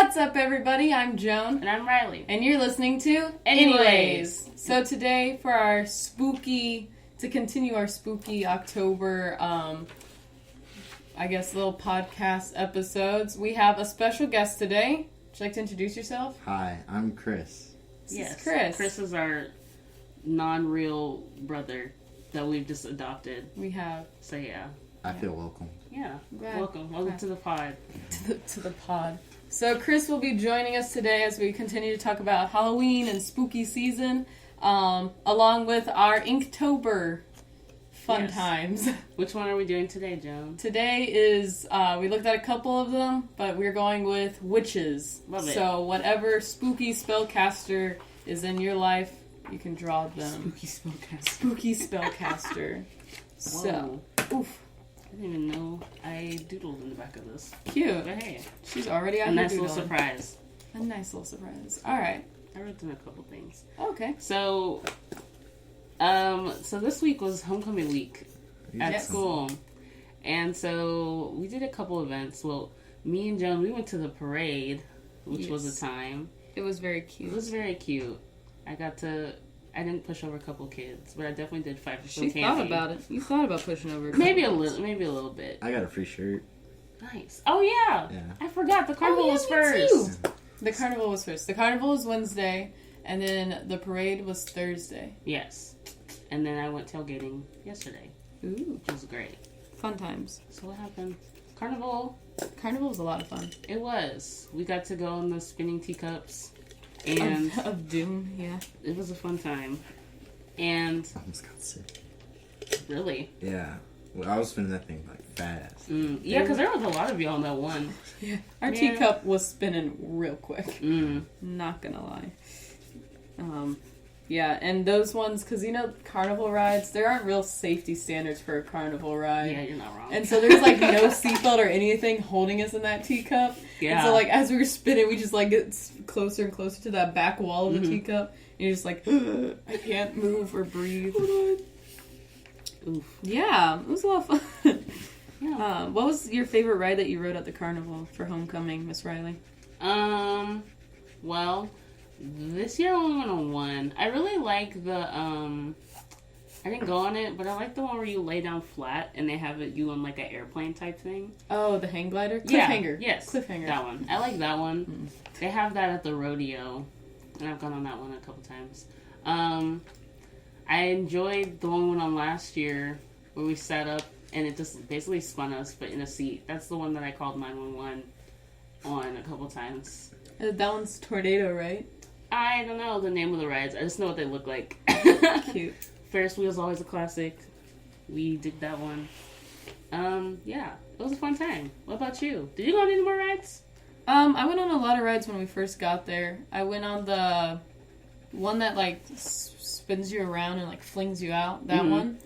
What's up, everybody? I'm Joan. And I'm Reilly. And you're listening to Anyways. So today, for our to continue our spooky October, I guess, little podcast episodes, we have a special guest today. Would you like to introduce yourself? Hi, I'm Chris. This is Chris. Chris is our non-real brother that we've just adopted. We have. So, yeah. I feel welcome. Yeah. Glad. Welcome to the pod. To the pod. So Chris will be joining us today as we continue to talk about Halloween and spooky season, along with our Inktober fun times. Which one are we doing today, Joan? Today is, we looked at a couple of them, but we're going with witches. Love it. So whatever spooky spellcaster is in your life, you can draw them. Spooky spellcaster. Spooky spellcaster. So, oof. I didn't even know I doodled in the back of this. Cute. But hey, she's already out a here nice little doodling. surprise. A nice little surprise. All right. I wrote down a couple things. Okay. So this week was homecoming week at school. And so we did a couple events. Well, me and Joan, we went to the parade, which was a time. It was very cute. It was very cute. I didn't push over a couple kids, but I definitely did fight for some She candy. thought about it. You thought about pushing over. Maybe a little bit. I got a free shirt. Nice. Oh yeah. I forgot the carnival was first. The carnival was first. The carnival was Wednesday, and then the parade was Thursday. Yes. And then I went tailgating yesterday. Ooh, which was great. Fun times. So what happened? Carnival was a lot of fun. It was. We got to go on the spinning teacups. And of doom, yeah. It was a fun time. And I almost got sick. Really? Yeah. Well, I was spinning that thing like fast. Yeah, because there was a lot of y'all on that one. Yeah. Our teacup was spinning real quick. Not gonna lie. Yeah, and those ones, because carnival rides, there aren't real safety standards for a carnival ride. Yeah, you're not wrong. And so there's like no seatbelt or anything holding us in that teacup. Yeah. And so like as we were spinning, we just like get closer and closer to that back wall of the teacup. And you're just like, I can't move or breathe. Oof. Yeah, it was a lot of fun. Yeah. What was your favorite ride that you rode at the carnival for homecoming, Miss Reilly? Well, this year I only went on one. I really like the, I didn't go on it, but I like the one where you lay down flat and they have you on like an airplane type thing. Oh, the hang glider? Cliffhanger. Yeah, yes. Cliffhanger. That one. I like that one. They have that at the rodeo, and I've gone on that one a couple times. I enjoyed the one we went on last year where we sat up and it just basically spun us, but in a seat. That's the one that I called 911 on a couple times. That one's Tornado, right? I don't know the name of the rides. I just know what they look like. Cute. Ferris wheel's always a classic. We did that one. Yeah, it was a fun time. What about you? Did you go on any more rides? I went on a lot of rides when we first got there. I went on the one that like spins you around and like flings you out. That one.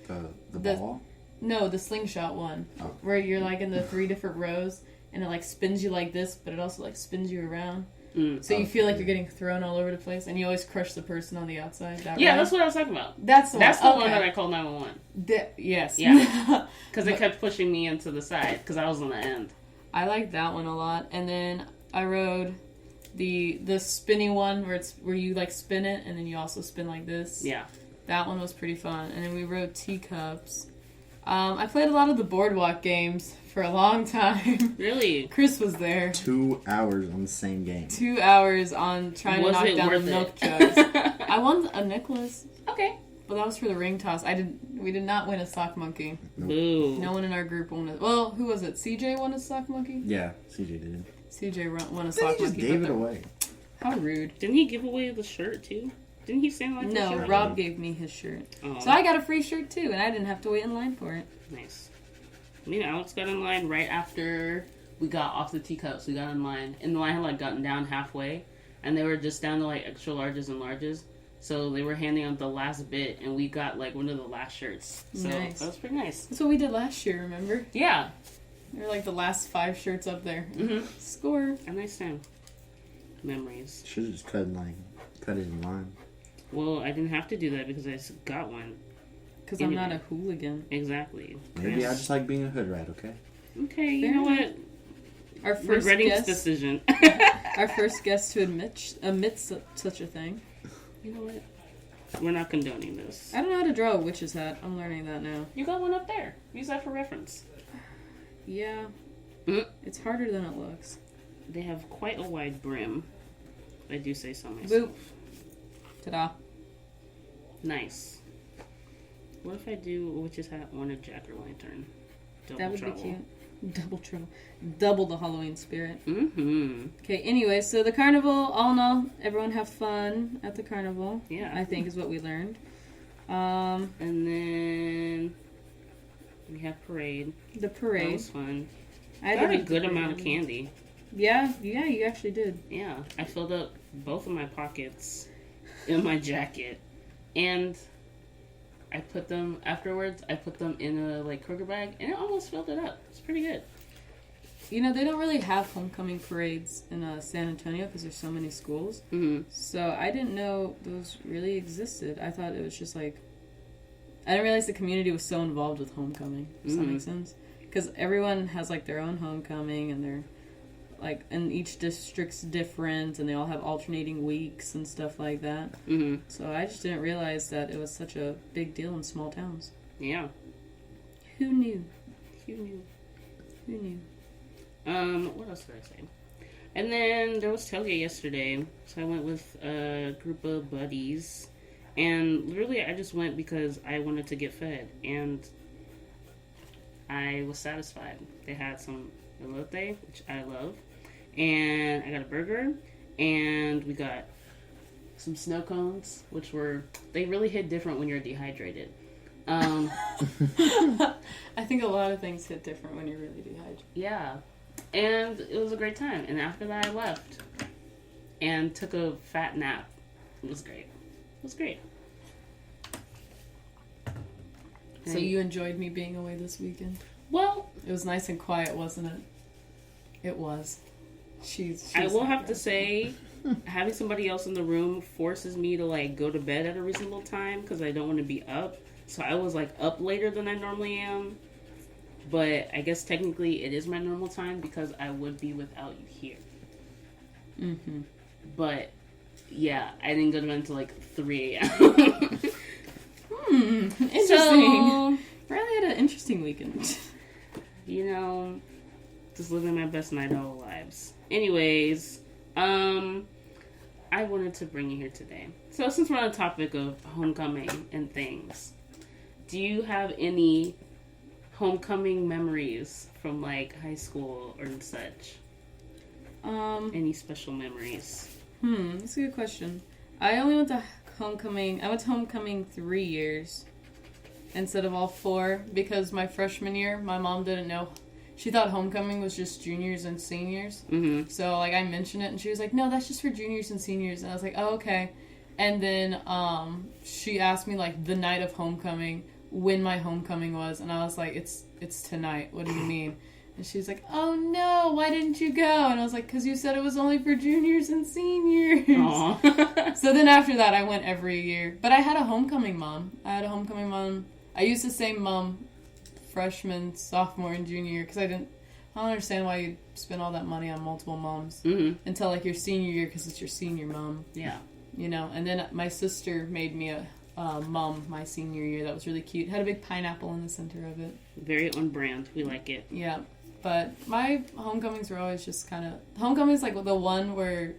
The ball? No, the slingshot one. Oh. Where you're like in the 3 different rows and it like spins you like this, but it also like spins you around. So you feel like you're getting thrown all over the place, and you always crush the person on the outside. That ride. That's what I was talking about. That's the one that I called 911. Yes. Yeah. Because it kept pushing me into the side, because I was on the end. I like that one a lot. And then I rode the spinny one where you like spin it, and then you also spin like this. Yeah. That one was pretty fun. And then we rode teacups. I played a lot of the boardwalk games for a long time. Really? Chris was there. 2 hours on the same game. 2 hours on trying to knock down the milk jugs. I won a necklace. Okay. But that was for the ring toss. We did not win a sock monkey. Nope. Boo. No one in our group won it. Well, who was it? CJ won a sock monkey? Yeah, CJ did. CJ won a Then sock he just monkey. gave it away. How rude. Didn't he give away the shirt, too? Didn't he stand like the No, shirt? Rob gave me his shirt. Oh. So I got a free shirt, too, and I didn't have to wait in line for it. Nice. Me and Alex got in line right after we got off the teacups. We got in line. And the line had, like, gotten down halfway. And they were just down to, like, extra larges and larges. So they were handing out the last bit. And we got, like, one of the last shirts. So nice. That was pretty nice. That's what we did last year, remember? Yeah. They were, like, the last 5 shirts up there. Mm-hmm. Score. A nice time. Memories. Should have just cut it in line. Well, I didn't have to do that because I just got one. Because I'm not a hooligan. Exactly. Maybe I just like being a hood rat, okay? Okay, you know what? Our first Regretting guest. this decision. Our first guest to admit such a thing. You know what? We're not condoning this. I don't know how to draw a witch's hat. I'm learning that now. You got one up there. Use that for reference. Yeah. Mm. It's harder than it looks. They have quite a wide brim. I do say so myself. Boop. Ta-da. Nice. What if I do a witch's hat on a jack-o'-lantern? That would be cute. Double trouble. Double the Halloween spirit. Mm-hmm. Okay, anyway, so the carnival, all in all, everyone have fun at the carnival. Yeah. I think is what we learned. And then we have parade. The parade. That was fun. I got a did good the amount of parade. candy. Yeah, you actually did. Yeah. I filled up both of my pockets in my jacket. And I put them, afterwards, I put them in a, Kroger bag, and it almost filled it up. It's pretty good. You know, they don't really have homecoming parades in San Antonio because there's so many schools. Mm-hmm. So I didn't know those really existed. I thought it was just I didn't realize the community was so involved with homecoming. Does that make sense? Because everyone has, their own homecoming, and they're, and each district's different, and they all have alternating weeks and stuff like that. Mm-hmm. So I just didn't realize that it was such a big deal in small towns. Yeah. Who knew? Who knew? Who knew? What else did I say? And then there was tailgate yesterday, so I went with a group of buddies, and literally I just went because I wanted to get fed, and I was satisfied. They had some elote, which I love, and I got a burger, and we got some snow cones, which they really hit different when you're dehydrated. I think a lot of things hit different when you're really dehydrated. Yeah. And it was a great time. And after that, I left and took a fat nap. It was great. It was great. So you enjoyed me being away this weekend? Well, it was nice and quiet, wasn't it? It was. She's I will have to say, having somebody else in the room forces me to go to bed at a reasonable time because I don't want to be up. So I was up later than I normally am. But I guess technically it is my normal time because I would be without you here. Mm-hmm. But yeah, I didn't go to bed until 3 a.m. Interesting. So, Reilly had an interesting weekend. Just living my best night owl lives. Anyways, I wanted to bring you here today. So since we're on the topic of homecoming and things, do you have any homecoming memories from high school or such? Any special memories? That's a good question. I only went to homecoming. I went to homecoming 3 years instead of all 4 because my freshman year, my mom didn't know. She thought homecoming was just juniors and seniors. Mm-hmm. So I mentioned it, and she was like, "No, that's just for juniors and seniors." And I was like, "Oh, okay." And then she asked me the night of homecoming when my homecoming was, and I was like, it's tonight. What do you mean? And she's like, "Oh no, why didn't you go?" And I was like, "'Cause you said it was only for juniors and seniors." So then after that, I went every year. But I had a homecoming mom. I used the same mom freshman, sophomore, and junior year because I don't understand why you spend all that money on multiple moms until your senior year because it's your senior mom. Yeah. And then my sister made me a mom my senior year that was really cute. Had a big pineapple in the center of it. Very on brand. We like it. Yeah. But my homecomings were always just kind of... Homecoming's the one where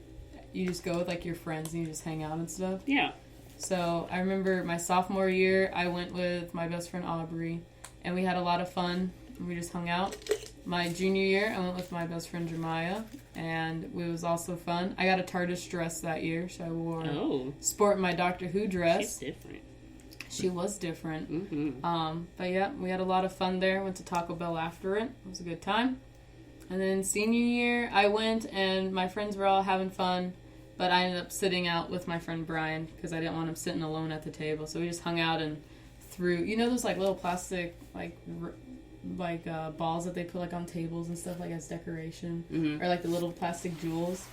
you just go with your friends and you just hang out and stuff. Yeah. So I remember my sophomore year, I went with my best friend Aubrey, and we had a lot of fun. And we just hung out. My junior year, I went with my best friend Jeremiah, and it was also fun. I got a TARDIS dress that year, so I wore sport my Doctor Who dress. She's different. She was different. Mm-hmm. But yeah, we had a lot of fun there. Went to Taco Bell after it. It was a good time. And then senior year, I went, and my friends were all having fun, but I ended up sitting out with my friend Brian because I didn't want him sitting alone at the table. So we just hung out and threw, those little plastic balls that they put on tables and stuff as decoration, or the little plastic jewels.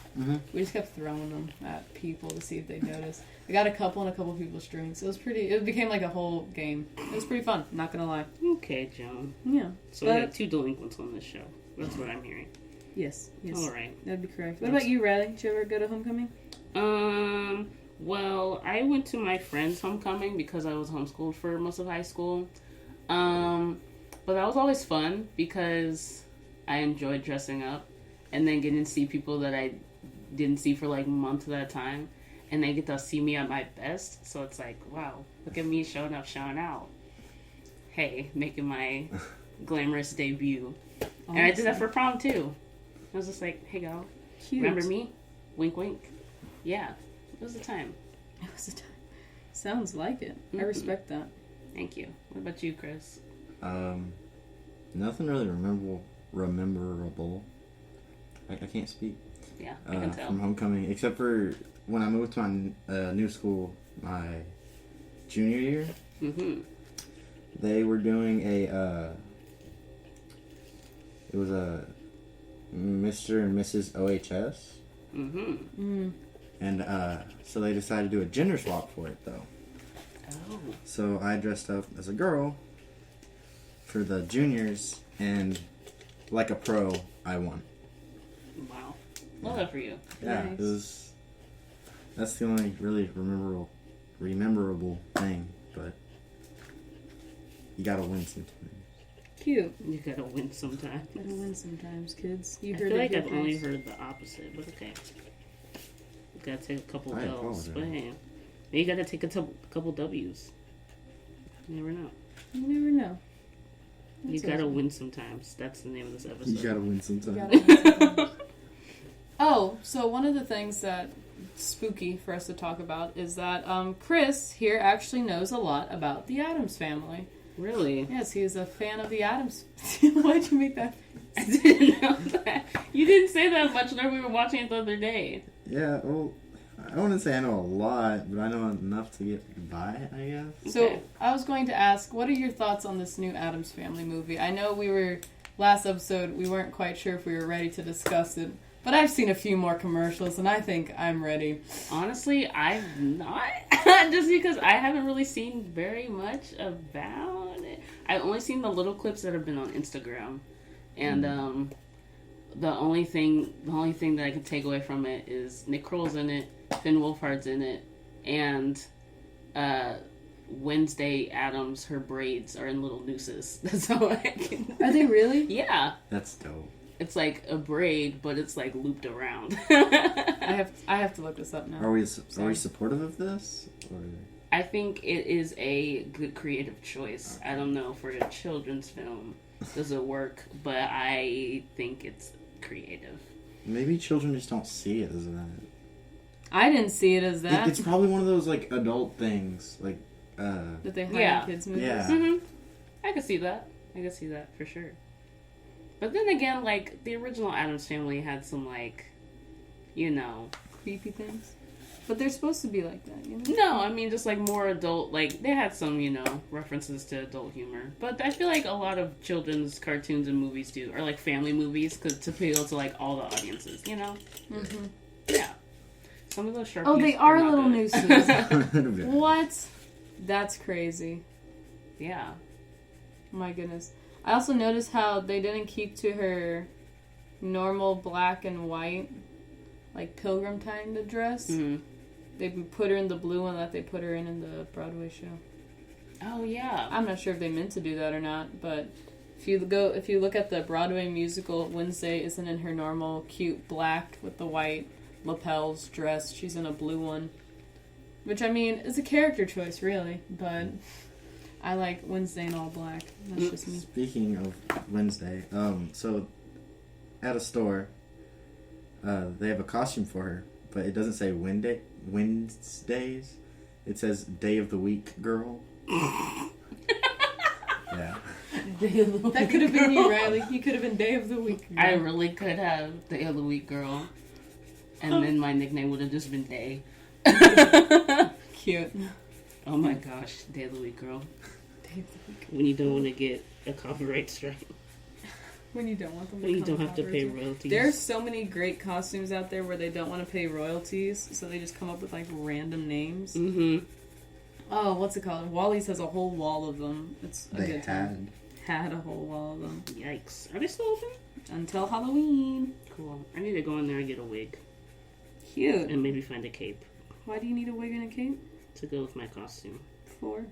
We just kept throwing them at people to see if they noticed. I got a couple and a couple people's drinks. It became a whole game. It was pretty fun, not gonna lie. Okay, Joan. Yeah. So we got 2 delinquents on this show. That's what I'm hearing. Yes. All right. That'd be correct. What about you, Reilly? Did you ever go to homecoming? Well, I went to my friend's homecoming because I was homeschooled for most of high school. But that was always fun because I enjoyed dressing up and then getting to see people that I didn't see for like months at a time. And they get to see me at my best. So it's like, wow, look at me showing up, showing out. Hey, making my glamorous debut. Awesome. And I did that for prom too. I was just like, hey, girl, Cute. remember me? Wink, wink. Yeah, it was a time. It was a time. Sounds like it. I respect that. Thank you. What about you, Chris? Nothing really rememberable. I can't speak. Yeah, I can tell. From homecoming, except for when I moved to my new school my junior year. Mm-hmm. They were doing it was a Mr. and Mrs. OHS. Mm-hmm. And so they decided to do a gender swap for it, though. Oh. So I dressed up as a girl for the juniors, and like a pro, I won. Wow. Love that for you. Yeah, Nice. it was. That's the only really rememberable thing, but you gotta win sometimes. Cute. You gotta win sometimes. Gotta win sometimes, kids. You I heard feel it like here I've only first. heard the opposite, but okay. You gotta take a couple I L's, apologize. but hey. You gotta take a couple W's. You never know. You never know. You That's gotta awesome. win sometimes. That's the name of this episode. You gotta win You sometimes. gotta win sometimes. Oh, so one of the things that spooky for us to talk about is that Chris here actually knows a lot about the Addams Family. Really? Yes, he is a fan of the Addams. Why'd you make that? I didn't know that. You didn't say that much when we were watching it the other day. Yeah, well, I wouldn't say I know a lot, but I know enough to get by it, I guess. So Okay. I was going to ask, what are your thoughts on this new Addams Family movie? I know last episode, we weren't quite sure if we were ready to discuss it, but I've seen a few more commercials, and I think I'm ready. Honestly, I'm not. Just because I haven't really seen very much about it. I've only seen the little clips that have been on Instagram. And the only thing that I can take away from it is Nick Kroll's in it, Finn Wolfhard's in it, and Wednesday Addams, her braids are in little nooses. That's all I can. Are they really? Yeah. That's dope. It's like a braid, but it's like looped around. I have to look this up now. Are we supportive of this? Or? I think it is a good creative choice. I don't know, for a children's film, does it work? But I think it's creative. Maybe children just don't see it as that. I didn't see it as that. It's probably one of those like adult things, like that they hide Yeah. in kids' movies. Yeah. Mm-hmm. I can see that. I can see that for sure. But then again, like, the original Addams Family had some, like, you know... Creepy things. But they're supposed to be like that, you know? No, I mean, just, like, more adult... Like, they had some, you know, references to adult humor. But I feel like a lot of children's cartoons and movies, do are, like, family movies to appeal to, like, all the audiences, you know? Mm-hmm. Yeah. Some of those Sharpies Oh, they are not little good. nooses. What? That's crazy. Yeah. My goodness. I also noticed how they didn't keep to her normal black and white, like pilgrim kind of dress. Mm-hmm. They put her in the blue one that they put her in the Broadway show. Oh, yeah. I'm not sure if they meant to do that or not, but if you look at the Broadway musical, Wednesday isn't in her normal cute black with the white lapels dress. She's in a blue one, which I mean is a character choice, really, but I like Wednesday in all black. That's just me. Speaking of Wednesday, so at a store, they have a costume for her, but it doesn't say Wednesdays. It says Day of the Week Girl. Yeah. That could have been you, Reilly. You could have been Day of the Week. I really could have Day of the Week Girl. And then my nickname would have just been Day. Cute. Oh my gosh, Day of the Week Girl. Day of the Week. When you don't want to get a copyright strike. When you don't want them to When you come don't have to pay copyrighted. royalties. There's so many great costumes out there where they don't want to pay royalties, so they just come up with like random names. Mm-hmm. Oh, what's it called? Wally's has a whole wall of them. It's a They good time. Had a whole wall of them. Yikes. Are they still open? Until Halloween. Cool. I need to go in there and get a wig. Cute. And maybe find a cape. Why do you need a wig and a cape? To go with my costume. For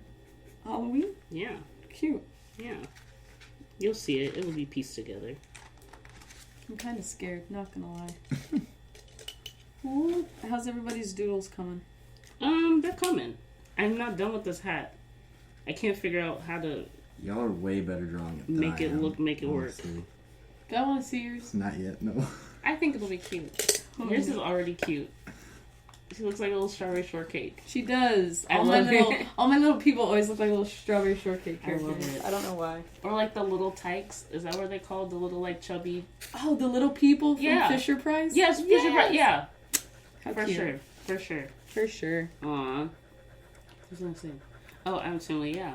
Halloween? Yeah. Cute. Yeah. You'll see it. It'll be pieced together. I'm kind of scared, not gonna lie. Well, how's everybody's doodles coming? They're coming. I'm not done with this hat. I can't figure out how to Y'all are way better drawing it than make I it am, look, make it work. honestly. Do I want to see yours? Not yet, no. I think it'll be cute. Yours is already cute. She looks like a little strawberry shortcake. She does. I love it. All my little people always look like little strawberry shortcake I love characters. it. I don't know why. Or like the little tykes. Is that what they called? The little like chubby. Oh, the little people from Yeah. Fisher Price? Yes, Fisher Price. Yeah, How for cute. sure, for sure. For sure. Aw. What was I gonna say? Oh, Adam's Family. Yeah.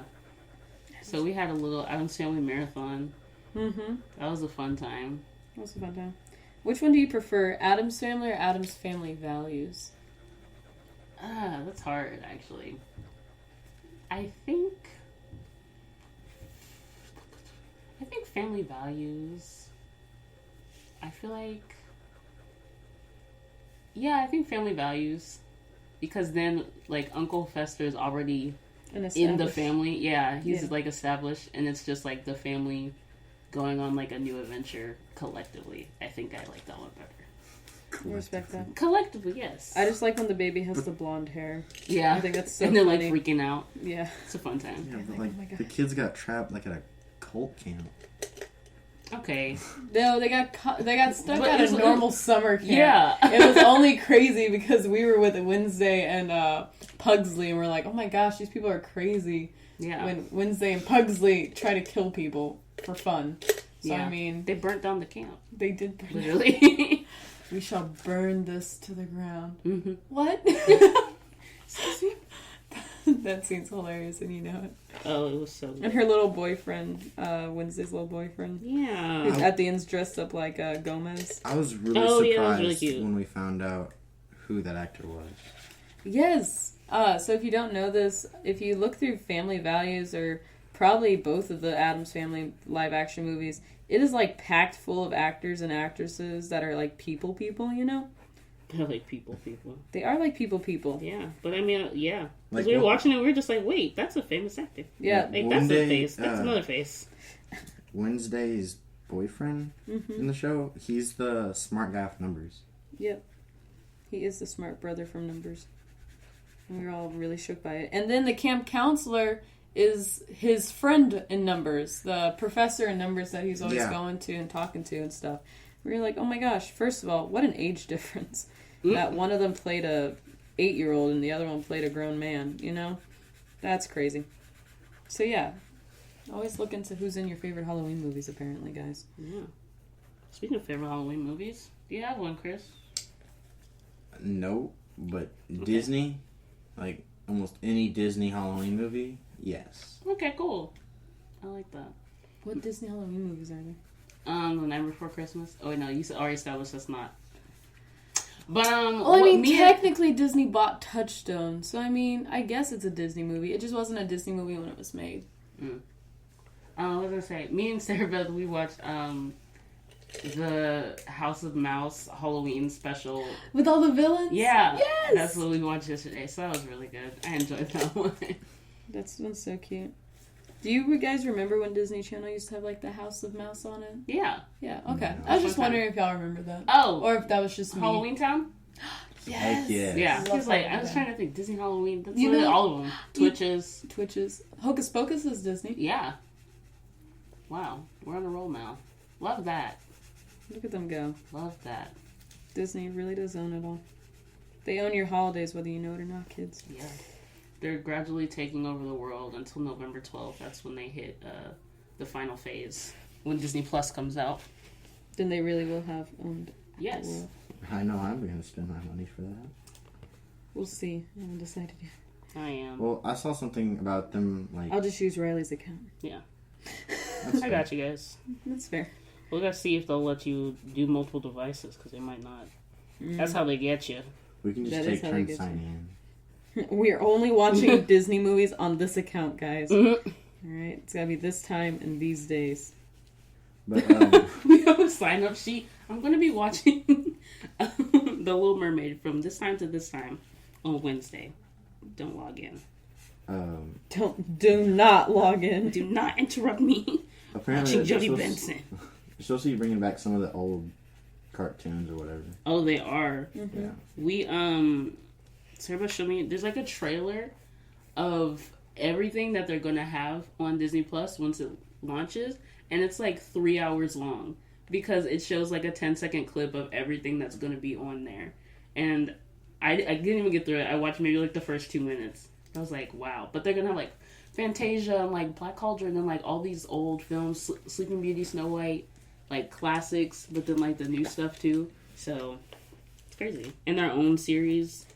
So we had a little Adam's Family marathon. Mm-hmm. That was a fun time. That was a fun time. Which one do you prefer, Adam's Family or Adam's Family Values? That's hard, actually. I think Family Values. I feel like, yeah, I think Family Values, because then like Uncle Fester is already in the family. Yeah, he's like established, and it's just like the family going on like a new adventure collectively. I think I like that one better. I respect that. Collectively, yes. I just like when the baby has the blonde hair. Yeah, I think that's so and they're funny. like freaking out. Yeah. It's a fun time. Yeah, but like, like oh my God. the kids got trapped like at a cult camp. Okay. No, they got stuck But at it's- a normal summer camp. Yeah. It was only crazy because we were with Wednesday and Pugsley, and we're like, oh my gosh, these people are crazy. Yeah. When Wednesday and Pugsley try to kill people for fun. So, Yeah. I mean, They burnt down the camp. they did burn it. Literally. We shall burn this to the ground. Mm-hmm. What? Excuse me? That seems hilarious, and you know it. Oh, it was so And good. her little boyfriend, Wednesday's little boyfriend, who's Yeah. at the end's dressed up like Gomez. I was really Oh, surprised yeah, that was really cute. when we found out who that actor was. Yes. So if you don't know this, if you look through Family Values or probably both of the Addams Family live action movies, it is like packed full of actors and actresses that are like people, you know? They're like people. They are like people. Yeah. But I mean, yeah. Because Like we were what- watching it, we were just like, wait, that's a famous actor. Yeah. Like, One that's a day, face. That's another face. Wednesday's boyfriend in the show, he's the smart guy with numbers. Yep. He is the smart brother from Numbers. And we were all really shook by it. And then the camp counselor is his friend in Numbers, the professor in Numbers that he's always Yeah. going to and talking to and stuff. We were like, oh my gosh, first of all, what an age difference. That one of them played a 8-year-old and the other one played a grown man, you know? That's crazy. So yeah, always look into who's in your favorite Halloween movies, apparently, guys. Yeah. Speaking of favorite Halloween movies, do you have one, Chris? No, but Disney, like almost any Disney Halloween movie, yes. Okay, cool. I like that. What Disney Halloween movies are there? The Night Before Christmas. Oh wait, no, you already established that's not. But Well, I mean, technically Disney bought Touchstone, so I mean, I guess it's a Disney movie. It just wasn't a Disney movie when it was made. what was I gonna say? Me and Sarah Beth, we watched the House of Mouse Halloween special. With all the villains? Yeah, Yes! that's what we watched yesterday. So that was really good. I enjoyed that one. That's so cute. Do you guys remember when Disney Channel used to have, like, the House of Mouse on it? Yeah. Yeah, okay. No. I was just Fun time. wondering if y'all remember that. Oh, Or if that was just me. Halloween Town. Yes! Heck yeah. Yeah, Love he was like, I Halloween was Town. trying to think Disney Halloween. That's You literally know- all of them. Twitches. Twitches. Hocus Pocus is Disney. Yeah. Wow, we're on a roll now. Love that. Look at them go. Love that. Disney really does own it all. They own your holidays, whether you know it or not, kids. Yeah. They're gradually taking over the world until November 12th. That's when they hit the final phase. When Disney Plus comes out. Then they really will have owned the Yes. world. I know I'm going to spend my money for that. We'll see. I haven't decided yet. I am. Well, I saw something about them, like... I'll just use Reilly's account. that's I got you guys. That's fair. We gotta see if they'll let you do multiple devices, because they might not. That's how they get you. We can just That is take how they turns get signing We're only watching Disney movies on this account, guys. Mhm. Alright? It's gotta be this time and these days. But We have a sign up sheet. I'm going to be watching The Little Mermaid from this time to this time on Wednesday. Don't log in. Do not log in. Do not interrupt me. Apparently, Watching Jodie Benson. You're supposed to be bringing back some of the old cartoons or whatever. Oh, they are. Mm-hmm. Yeah. We Sarah showed me. There's like a trailer of everything that they're gonna have on Disney Plus once it launches, and it's like 3 hours long because it shows like a 10-second clip of everything that's gonna be on there. And I didn't even get through it. I watched maybe like the first 2 minutes. I was like, wow. But they're gonna have like Fantasia and like Black Cauldron and like all these old films, Sleeping Beauty, Snow White, like classics, but then like the new stuff too. So it's crazy. And their own series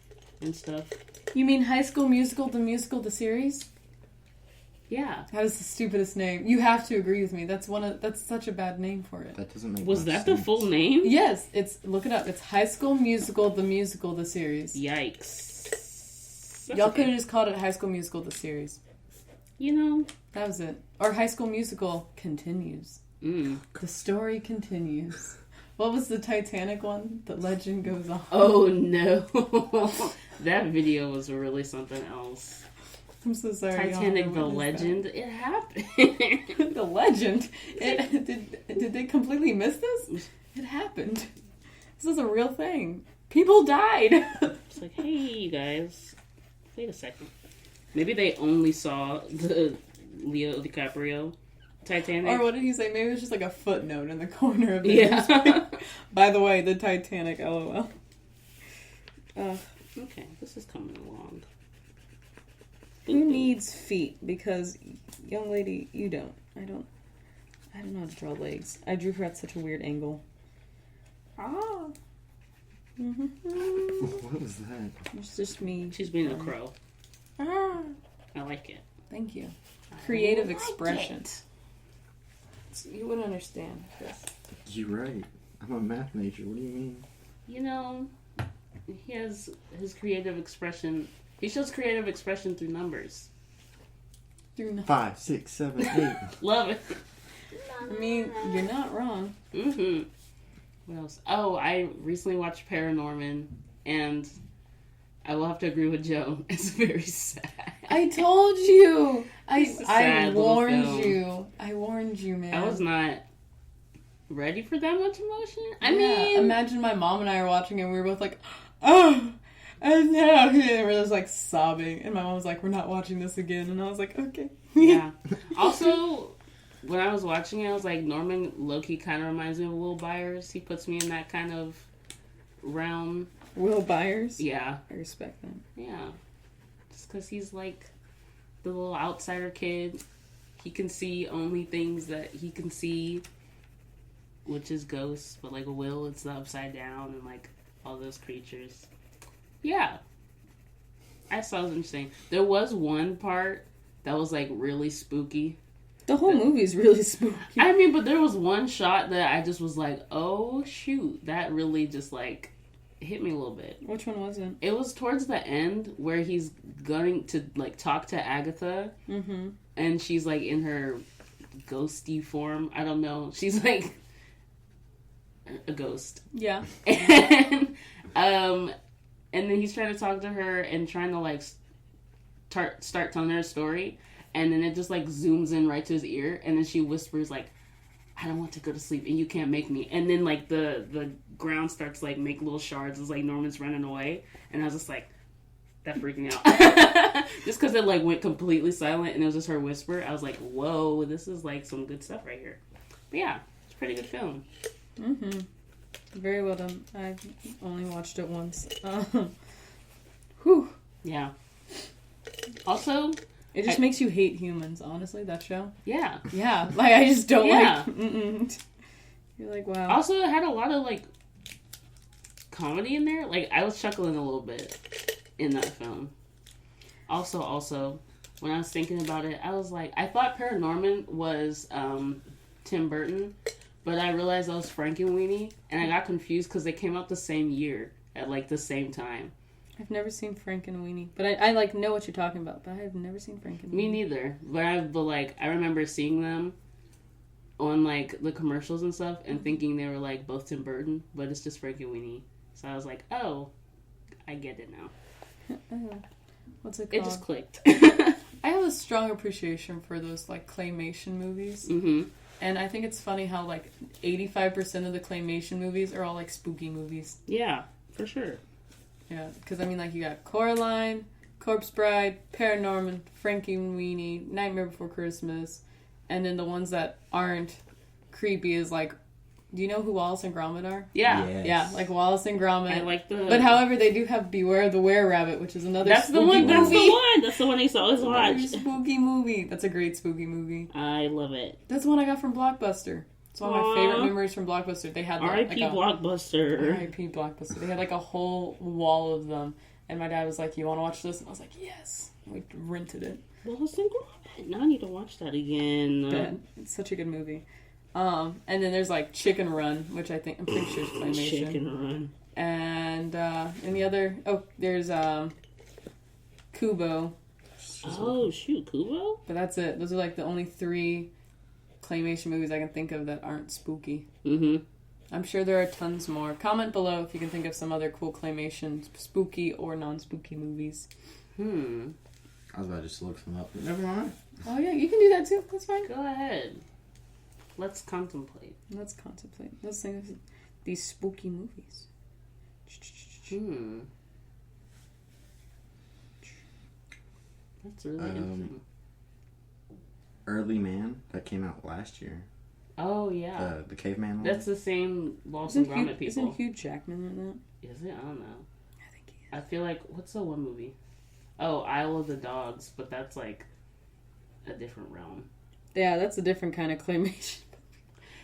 and stuff. You mean High School Musical, the series? Yeah. That is the stupidest name. You have to agree with me. That's such a bad name for it. That doesn't make Was much that sense. the full name? Yes, look it up. It's High School Musical, the series. Yikes. That's Y'all okay. could have just called it High School Musical, the series. You know. That was it. Or High School Musical continues. Mm. The story continues. What was the Titanic one? The legend goes on. Oh no. That video was really something else. I'm so sorry. Titanic, the legend. It happened. The legend? Did they completely miss this? It happened. This is a real thing. People died. It's like, hey, you guys. Wait a second. Maybe they only saw the Leo DiCaprio Titanic. Or what did he say? Maybe it was just like a footnote in the corner of the Yeah. newspaper. By the way, the Titanic, LOL. Okay, this is coming along. Who needs feet? Because, young lady, you don't. I don't know how to draw legs. I drew her at such a weird angle. Ah. Mm-hmm. What was that? It's just me. She's being a crow. Ah. I like it. Thank you. Creative I like expression. it. You wouldn't understand, Chris. You're right. I'm a math major. What do you mean? You know, he has his creative expression. He shows creative expression through numbers. 5, 6, 7, 8. Love it. I mean, you're not wrong. Mm-hmm. What else? Oh, I recently watched Paranorman, and I will have to agree with Joan. It's very sad. I told you. It's a I sad little warned film. you. I warned you, man. I was not ready for that much emotion. I Yeah, mean, imagine my mom and I are watching it and we were both like, oh, and now and we're just like sobbing. And my mom was like, we're not watching this again. And I was like, okay. yeah. Also, when I was watching it, I was like, Norman low-key kind of reminds me of Will Byers. He puts me in that kind of realm. Will Byers? Yeah. I respect that. Yeah. Just because he's like the little outsider kid. He can see only things that he can see, which is ghosts. But like Will, it's the upside down and like all those creatures. Yeah. I thought it was interesting. There was one part that was like really spooky. The whole movie's really spooky. I mean, but there was one shot that I just was like, oh shoot, that really just like hit me a little bit. Which one was it? It was towards the end where he's going to like talk to Agatha, Mm-hmm. and she's like in her ghosty form. I don't know. She's like a ghost, Yeah. and then he's trying to talk to her and trying to like start telling her a story, and then it just like zooms in right to his ear, and then she whispers like, I don't want to go to sleep and you can't make me. And then like the ground starts like make little shards. It's like Norman's running away. And I was just like, that freaked me out. Just because it like went completely silent and it was just her whisper. I was like, whoa, this is like some good stuff right here. But yeah, it's a pretty good film. Mm-hmm. Very well done. I've only watched it once. Whew. Yeah. Also, It just makes you hate humans, honestly, that show. yeah. Yeah. Like, I just don't Yeah. like... Mm-mm. You're like, wow. Also, it had a lot of like comedy in there. Like I was chuckling a little bit in that film. Also, when I was thinking about it, I was like, I thought Paranorman was Tim Burton, but I realized that was Frankenweenie, and I got confused because they came out the same year at like the same time. I've never seen Frank and Weenie, but I like know what you're talking about, but I have never seen Frank and Weenie. Me neither. But I remember seeing them on like the commercials and stuff and thinking they were like both Tim Burton, but it's just Frankenweenie. So I was like, oh, I get it now. What's it called? It just clicked. I have a strong appreciation for those like claymation movies. Mm-hmm. And I think it's funny how like 85% of the claymation movies are all like spooky movies. Yeah, for sure. Yeah, because I mean like you got Coraline, Corpse Bride, Paranorman, Frankenweenie, Nightmare Before Christmas, and then the ones that aren't creepy is like, do you know who Wallace and Gromit are? Yeah. Yes. Yeah, like Wallace and Gromit. I like the... But however, they do have Beware the Were-Rabbit, which is another That's spooky the one. That's movie. the one. That's the one I used to always Another watch. spooky movie. That's a great spooky movie. I love it. That's the one I got from Blockbuster. It's one of my favorite memories from Blockbuster. They had R.I.P. Blockbuster. R.I.P. Blockbuster. They had like a whole wall of them. And my dad was like, you want to watch this? And I was like, yes. And we rented it. Wallace and Gromit. Now I need to watch that again. But it's such a good movie. And then there's like Chicken Run, which I'm pretty sure is claymation. Chicken Run. And the other, there's Kubo. Oh, shoot. Kubo? But that's it. Those are like the only 3 claymation movies I can think of that aren't spooky. Mm-hmm. I'm sure there are tons more. Comment below if you can think of some other cool claymation, spooky or non-spooky movies. I was about to just look some up, but never mind. Oh yeah, you can do that too. That's fine. Go ahead. Let's contemplate. Let's contemplate. Let's think of these spooky movies. That's really interesting. Early Man, that came out last year. Oh, yeah. The caveman one. That's the same Wallace and Gromit people. Isn't Hugh Jackman in that? Is it? I don't know. I think he is. I feel like, what's the one movie? Oh, Isle of the Dogs, but that's like a different realm. Yeah, that's a different kind of claymation.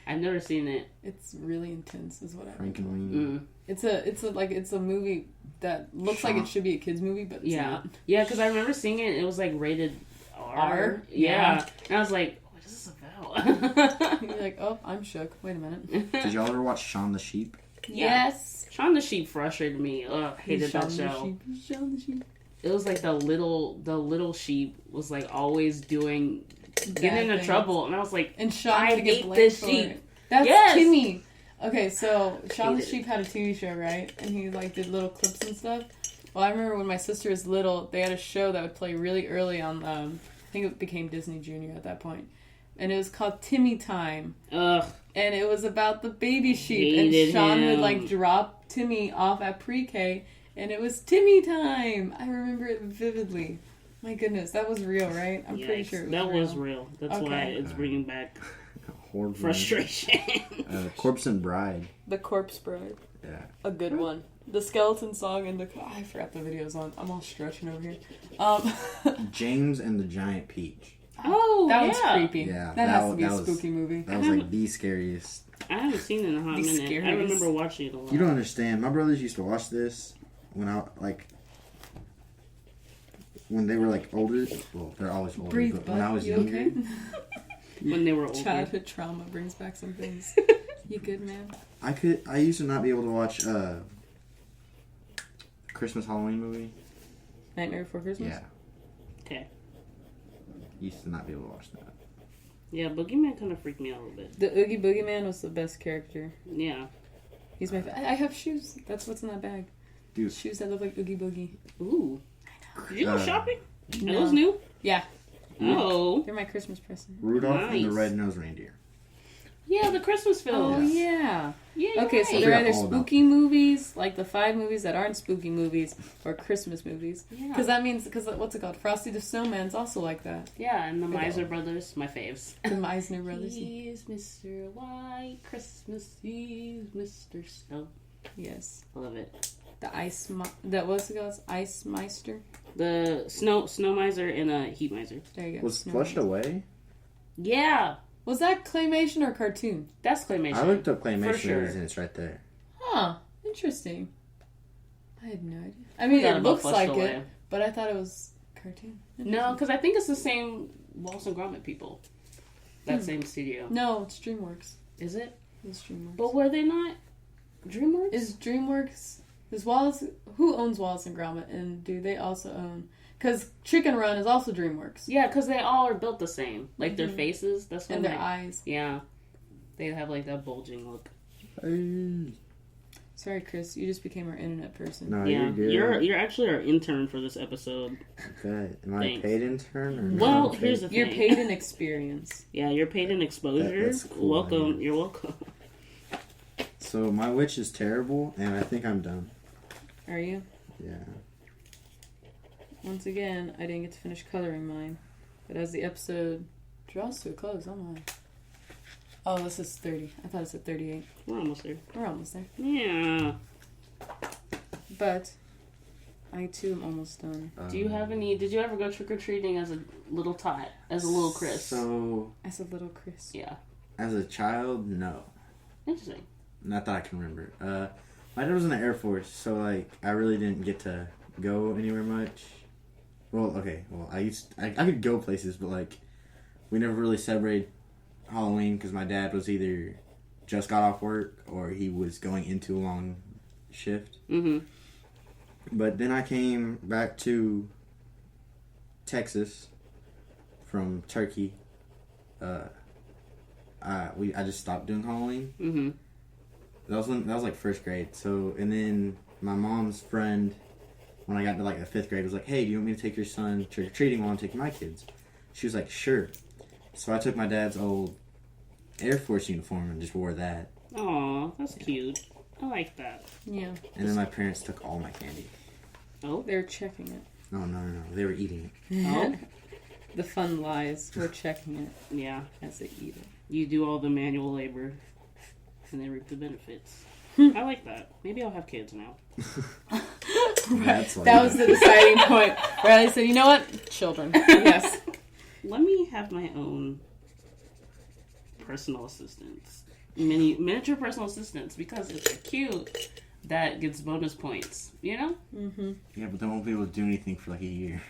I've never seen it. It's really intense, is what I Frankenweenie. It's a movie that looks like it should be a kids movie, but it's not. Yeah, because I remember seeing it. It was like rated R. R? Yeah. And I was like, what is this about? You're like, oh, I'm shook. Wait a minute. Did y'all ever watch Shaun the Sheep? Yes. Shaun the Sheep frustrated me. Ugh, hated that show. Shaun the Sheep. It was like the little sheep was like always getting into things. trouble, and I was like, And Shaun I would get hate blamed this for sheep. it. That's Yes. Timmy. Okay, so Shaun the Hate it. Sheep had a TV show, right? And he like did little clips and stuff. Well, I remember when my sister was little, they had a show that would play really early on. I think it became Disney Junior at that point, and it was called Timmy Time. ugh. And it was about the baby sheep, Hated and Sean would him. like drop Timmy off at pre-K, and it was Timmy time. I remember it vividly. My goodness, that was real, right? I'm pretty Yikes. sure it was that real. was real. That's Okay. why it's bringing back Horrible. frustration. Corpse and Bride. The Corpse Bride, Yeah. a good one. The skeleton song and I forgot the videos on. I'm all stretching over here. James and the Giant Peach. Oh, that yeah. one's creepy. Yeah, that has to be a that was- spooky movie. That was like the scariest. I haven't seen it in a hot The minute. I scariest. remember watching it a lot. You don't understand. My brothers used to watch this when when they were like older. Well, they're always older. Breathe, but bud. when I was You younger, okay? When they were older. Childhood trauma brings back some things. You good, man? I used to not be able to watch Christmas Halloween movie. Nightmare Before Christmas? Yeah. Okay. Used to not be able to watch that. Yeah, Boogeyman kind of freaked me out a little bit. The Oogie Boogie Man was the best character. Yeah. He's my. I have shoes. That's what's in that bag. Dude. Shoes that look like Oogie Boogie. Ooh. Did you go shopping? Are No. those new? Yeah, Oh. they're my Christmas present. Rudolph and the Nice. Red-Nosed Reindeer. Yeah, the Christmas film. Oh yeah. Yeah. Okay, so you're they're right. either all about spooky movies, like the 5 movies that aren't spooky movies, or Christmas movies. Yeah. Because that means, what's it called? Frosty the Snowman's also like that. Yeah, and the Good Miser old. Brothers, my faves. The Meisner Brothers. He's Mr. White Christmas, he's Mr. Snow. Yes. I love it. The Ice, what's it called? Ice Meister? The Snow Miser and Heat Miser. There you go. Was Snow Flushed Miser. Away? Yeah, Was that claymation or cartoon? that's claymation. I looked up claymation For sure. movies and it's right there. Huh. Interesting. I had no idea. I mean, Forgot it about looks Flushed like Away. it, but I thought it was cartoon. No, because I think it's the same Wallace and Gromit people. That same studio. No, it's DreamWorks. Is it? It's DreamWorks. But were they not DreamWorks? Is DreamWorks... Is Wallace... Who owns Wallace and Gromit? And do they also own... Because Chicken Run is also DreamWorks. Yeah, because they all are built the same. Like their faces. That's what And their I'm like- eyes. Yeah. They have like that bulging look. Hey. Sorry, Chris. You just became our internet person. No, Yeah, you're good. you're actually our intern for this episode. Okay. Am I Thanks. a paid intern or Well, not? here's the thing. You're paid in experience. Yeah, you're paid in exposure. That's cool, Welcome. man. You're welcome. So my witch is terrible, and I think I'm done. Are you? Yeah. Once again, I didn't get to finish coloring mine. But as the episode draws to a close, I'm like, oh, this is 30. I thought it said 38. We're almost there. We're almost there. Yeah. But I too am almost done. Do you have any? Did you ever go trick or treating as a little tot, as a little Chris? So As a little Chris. Yeah. as a child, no. Interesting. Not that I can remember. My dad was in the Air Force, so like I really didn't get to go anywhere much. Well, okay. Well, I could go places, but like we never really celebrated Halloween because my dad was either just got off work or he was going into a long shift. Mm-hmm. But then I came back to Texas from Turkey. I just stopped doing Halloween. Mm-hmm. That was like first grade. So, and then my mom's friend, when I got to like the 5th grade, was like, "Hey, do you want me to take your son trick or treating while I'm taking my kids?" She was like, "Sure." So I took my dad's old Air Force uniform and just wore that. Aw, that's cute. I like that. Yeah. And then my parents took all my candy. Oh. They're checking it. No, they were eating it. Oh. The fun lies. We're checking it Yeah. as they eat it. You do all the manual labor, and they reap the benefits. I like that. Maybe I'll have kids now. That's like That was the deciding point. Reilly said, "You know what? Children." Yes. Let me have my own personal assistants. Miniature personal assistants, because if they're cute, that gets bonus points. You know? Mm-hmm. Yeah, but they won't be able to do anything for like a year.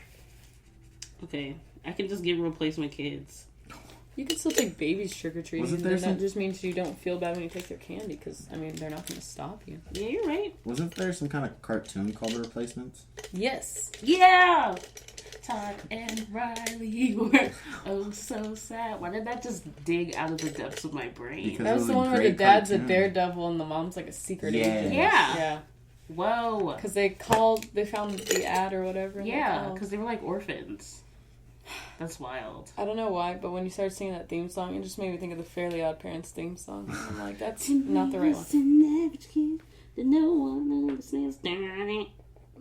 Okay. I can just give replacement kids. You can still take babies trick or treating. Wasn't there That just means you don't feel bad when you take their candy, because I mean they're not going to stop you. Yeah, you're right. Wasn't there some kind of cartoon called The Replacements? Yes. Yeah! Todd and Reilly were oh so sad. Why did that just dig out of the depths of my brain? Because That it was was the a one where the great dad's a cartoon. daredevil and the mom's like a secret Yeah. agent. Yeah. Yeah. Whoa. Because they found the ad or whatever. and they Yeah, called. because they were like orphans. That's wild. I don't know why, but when you started singing that theme song, it just made me think of the Fairly Odd Parents theme song. I'm like, that's not the right one. An average kid that no one understands.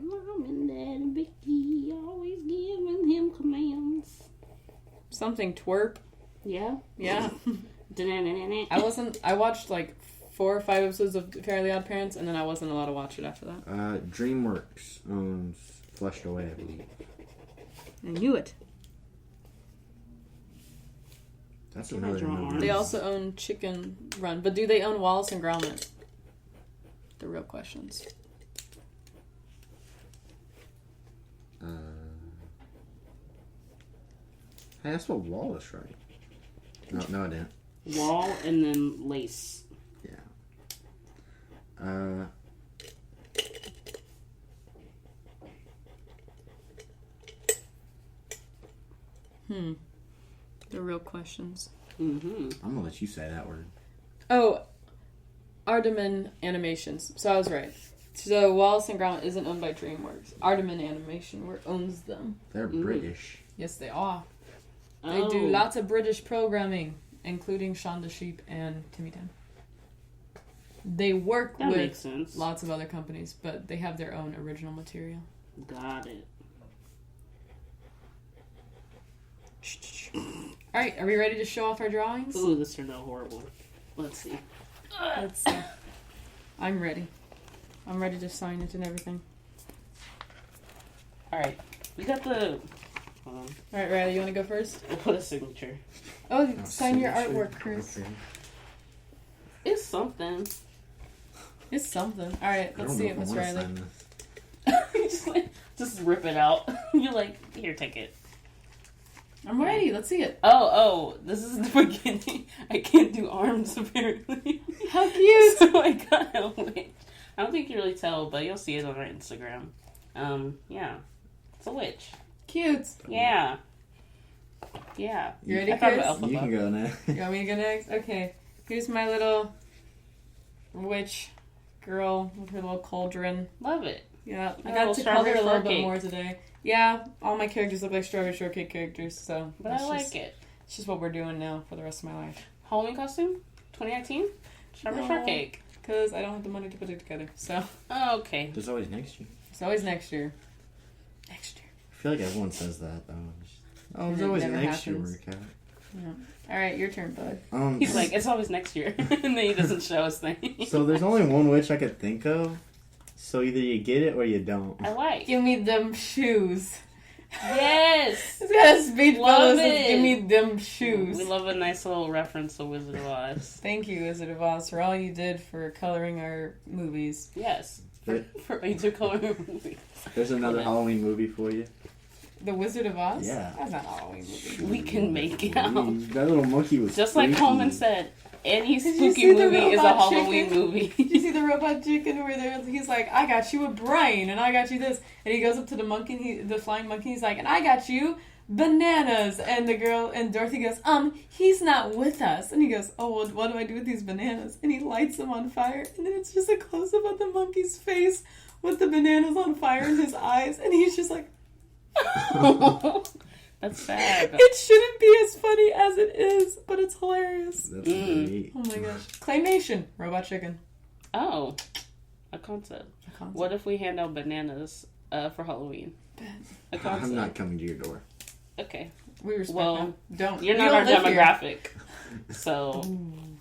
Mom and Dad and Vicky always giving him commands. Something twerp. Yeah. Yeah. I I watched like 4 or 5 episodes of Fairly Odd Parents, and then I wasn't allowed to watch it after that. DreamWorks owns Flushed Away, I believe. I knew it. That's Can I another draw movie. arms? They also own Chicken Run, but do they own Wallace and Gromit? The real questions. Hey, that's what Wallace, right? No, I didn't. Wall and then lace. Yeah. The real questions. Mm-hmm. I'm gonna let you say that word. Oh, Ardeman Animations. So I was right. So Wallace and Gromit isn't owned by DreamWorks. Ardeman Animation owns them. They're British. Yes, they are. They do lots of British programming, including Shaun the Sheep and Timmy Tim. They work That makes with sense. lots of other companies, but they have their own original material. Got it. Alright, are we ready to show off our drawings? Ooh, this turned out horrible. Let's see. Let's see. I'm ready. I'm ready to sign it and everything. Alright. We got the... Hold on. Alright, Reilly, you want to go first? What a signature. Oh, sign your Signature. artwork, Chris. Okay. It's something. It's something. Alright, let's see it, Miss Reilly. just rip it out. You're like, here, take it. I'm ready. Let's see it. Oh, this is the beginning. I can't do arms, apparently. How cute! So I got a witch. I don't think you really tell, but you'll see it on our Instagram. Yeah. It's a witch. Cute. Yeah. Yeah. You ready, I thought Chris? about You Elphaba. can go now. You want me to go next? Okay. Here's my little witch girl with her little cauldron. Love it. Yeah, I A got little to color a little strawberry bit more today. Yeah, all my characters look like strawberry shortcake characters, so. But I like it. It's just what we're doing now for the rest of my life. Halloween costume? 2019? Strawberry shortcake. Because I don't have the money to put it together, so. Oh, okay. There's always next year. It's always next year. Next year. I feel like everyone says that though. Oh, And there's it always never next year happens. workout. Yeah. Alright, your turn, bud. He's like, it's always next year. And then he doesn't show us things. So there's only one witch I could think of. So either you get it or you don't. I like. Give me them shoes. Yes! It's got a speed Love bubble that it. says, give me them shoes. We love a nice little reference to Wizard of Oz. Thank you, Wizard of Oz, for all you did for coloring our movies. Yes. There- For major color movies. There's another Okay. Halloween movie for you. The Wizard of Oz? Yeah. That's not a Halloween movie. We can make it out. That little monkey was Just like freaky. Coleman said, any Did you spooky see the movie is a robot Halloween chicken? movie. Did you see the robot chicken where he's like, I got you a brain, and I got you this. And he goes up to the monkey, the flying monkey, he's like, and I got you bananas. And the girl, and Dorothy goes, he's not with us. And he goes, oh, well, what do I do with these bananas? And he lights them on fire, and then it's just a close-up of the monkey's face with the bananas on fire in his eyes, and he's just like, That's sad. it shouldn't be as funny as it is, but it's hilarious. That's great. Oh my gosh. Claymation. Robot chicken. Oh, a concept. What if we hand out bananas for Halloween? A concept. I'm not coming to your door. Okay. We respect Well, them. Don't. You're We not don't our live here. demographic. So,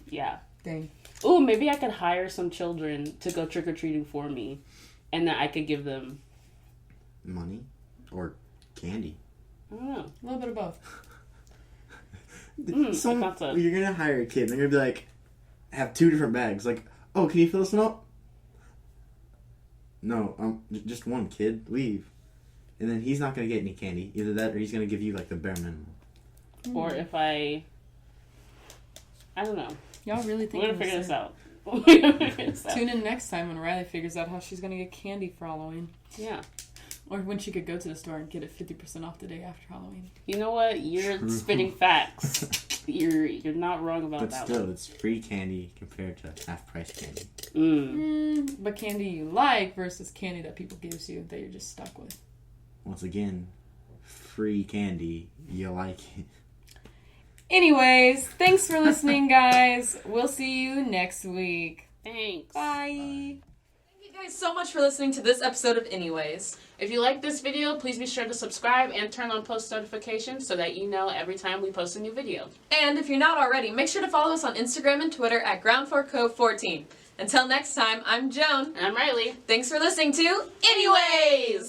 yeah. Dang. Ooh, maybe I could hire some children to go trick-or-treating for me. And then I could give them, Money or candy. I don't know. A little bit of both. Some, a concept. you're gonna hire a kid and they're gonna be like, have two different bags. Like, oh, can you fill this one up? No, just one, kid. Leave. And then he's not gonna get any candy. Either that or he's gonna give you like the bare minimum. Or if I don't know. Y'all really think We're gonna of figure this this out. We're gonna figure this out. Tune in next time when Reilly figures out how she's gonna get candy for Halloween. Yeah. Or when she could go to the store and get it 50% off the day after Halloween. You know what? You're True. spitting facts. You're not wrong about But that still, one. it's free candy compared to half price candy. But candy you like versus candy that people gives you that you're just stuck with. Once again, free candy. You like it. Anyways, thanks for listening, guys. We'll see you next week. Thanks. Bye. Thank you guys so much for listening to this episode of Anyways. If you like this video, please be sure to subscribe and turn on post notifications so that you know every time we post a new video. And if you're not already, make sure to follow us on Instagram and Twitter at Ground4Co14. Until next time, I'm Joan. And I'm Reilly. Thanks for listening to Anyways!